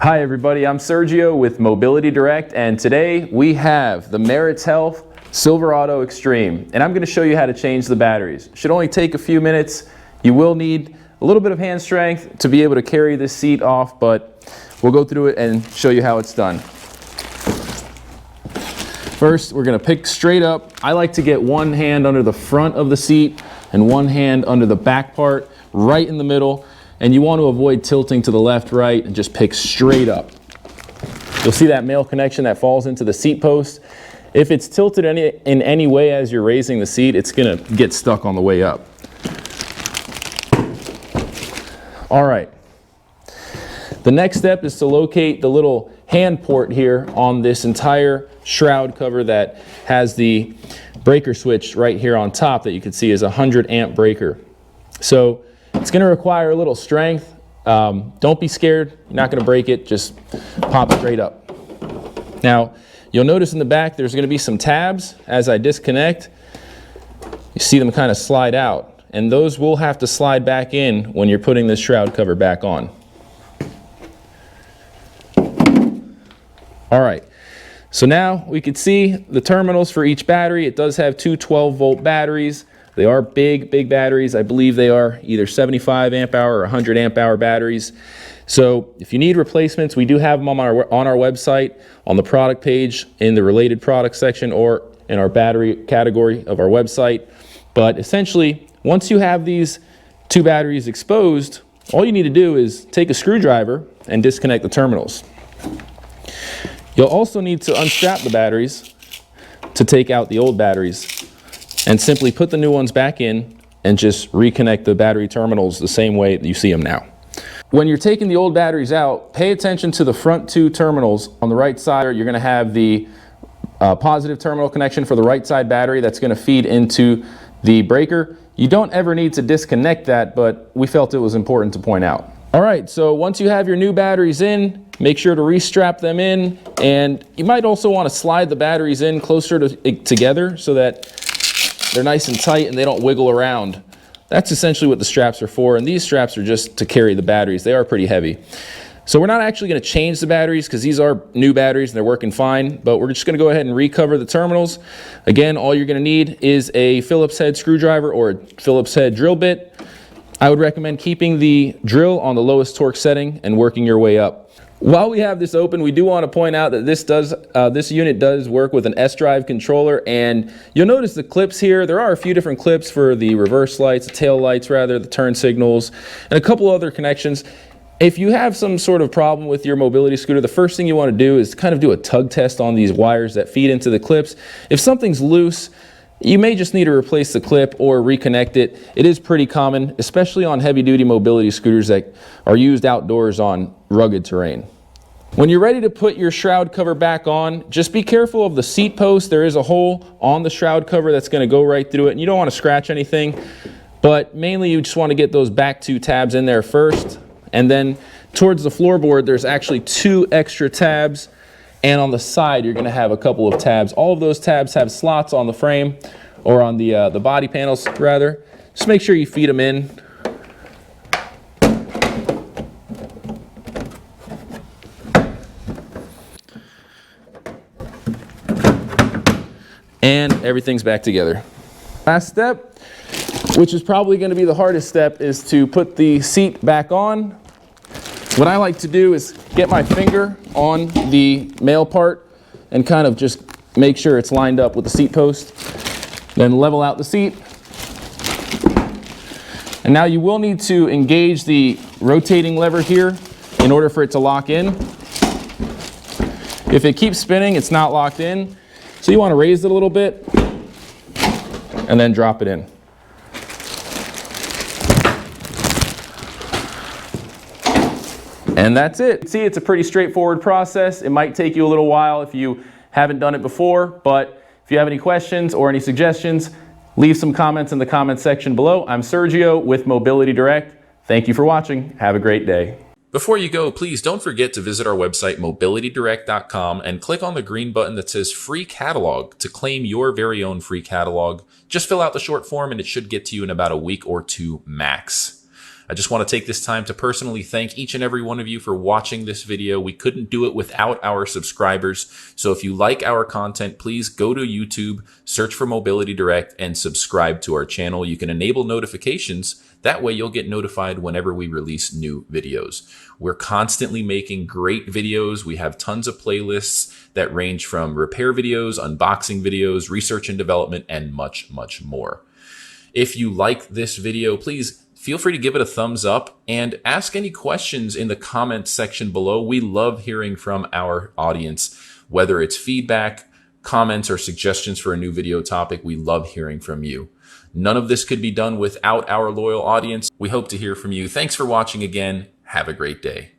Hi everybody, I'm Sergio with Mobility Direct, and today we have the Merits Health Silverado Extreme, and I'm going to show you how to change the batteries. It should only take a few minutes. You will need a little bit of hand strength to be able to carry this seat off, but we'll go through it and show you how it's done. First, we're going to pick straight up. I like to get one hand under the front of the seat and one hand under the back part, right in the middle. And you want to avoid tilting to the left, right, and just pick straight up. You'll see that male connection that falls into the seat post. If it's tilted in any way as you're raising the seat, it's going to get stuck on the way up. All right. The next step is to locate the little hand port here on this entire shroud cover that has the breaker switch right here on top that you can see is a 100 amp breaker. So it's going to require a little strength. Don't be scared. You're not going to break it. Just pop straight up. Now, you'll notice in the back there's going to be some tabs. As I disconnect, you see them kind of slide out. And those will have to slide back in when you're putting this shroud cover back on. All right. So now we can see the terminals for each battery. It does have two 12-volt batteries. They are big batteries. I believe they are either 75 amp hour or 100 amp hour batteries. So if you need replacements, we do have them on our website, on the product page, in the related product section, or in our battery category of our website. But essentially, once you have these two batteries exposed, all you need to do is take a screwdriver and disconnect the terminals. You'll also need to unstrap the batteries to take out the old batteries, and simply put the new ones back in and just reconnect the battery terminals the same way that you see them now. When you're taking the old batteries out, pay attention to the front two terminals. On the right side, you're going to have the positive terminal connection for the right side battery that's going to feed into the breaker. You don't ever need to disconnect that, but we felt it was important to point out. All right, so once you have your new batteries in, make sure to restrap them in, and you might also want to slide the batteries in closer together so that they're nice and tight and they don't wiggle around. That's essentially what the straps are for, and these straps are just to carry the batteries. They are pretty heavy. So we're not actually going to change the batteries because these are new batteries and they're working fine, but we're just going to go ahead and recover the terminals. Again, all you're going to need is a Phillips head screwdriver or a Phillips head drill bit. I would recommend keeping the drill on the lowest torque setting and working your way up. While we have this open, we do want to point out that this unit does work with an S-drive controller, and you'll notice the clips here. There are a few different clips for the reverse lights, the tail lights rather, the turn signals, and a couple other connections. If you have some sort of problem with your mobility scooter, the first thing you want to do is kind of do a tug test on these wires that feed into the clips. If something's loose, you may just need to replace the clip or reconnect it. It is pretty common, especially on heavy-duty mobility scooters that are used outdoors on rugged terrain. When you're ready to put your shroud cover back on, just be careful of the seat post. There is a hole on the shroud cover that's going to go right through it, and you don't want to scratch anything, but mainly you just want to get those back two tabs in there first, and then towards the floorboard there's actually two extra tabs. And on the side, you're going to have a couple of tabs. All of those tabs have slots on the frame, or on the body panels, rather. Just make sure you feed them in. And everything's back together. Last step, which is probably going to be the hardest step, is to put the seat back on. What I like to do is get my finger on the male part and kind of just make sure it's lined up with the seat post. Then level out the seat. And now you will need to engage the rotating lever here in order for it to lock in. If it keeps spinning, it's not locked in. So you want to raise it a little bit and then drop it in. And that's it. See, it's a pretty straightforward process. It might take you a little while if you haven't done it before, but if you have any questions or any suggestions, leave some comments in the comment section below. I'm Sergio with Mobility Direct. Thank you for watching. Have a great day. Before you go, please don't forget to visit our website, mobilitydirect.com, and click on the green button that says Free Catalog to claim your very own free catalog. Just fill out the short form and it should get to you in about a week or two max. I just want to take this time to personally thank each and every one of you for watching this video. We couldn't do it without our subscribers. So if you like our content, please go to YouTube, search for Mobility Direct, and subscribe to our channel. You can enable notifications. That way you'll get notified whenever we release new videos. We're constantly making great videos. We have tons of playlists that range from repair videos, unboxing videos, research and development, and much, much more. If you like this video, please feel free to give it a thumbs up and ask any questions in the comments section below. We love hearing from our audience, whether it's feedback, comments, or suggestions for a new video topic. We love hearing from you. None of this could be done without our loyal audience. We hope to hear from you. Thanks for watching again. Have a great day.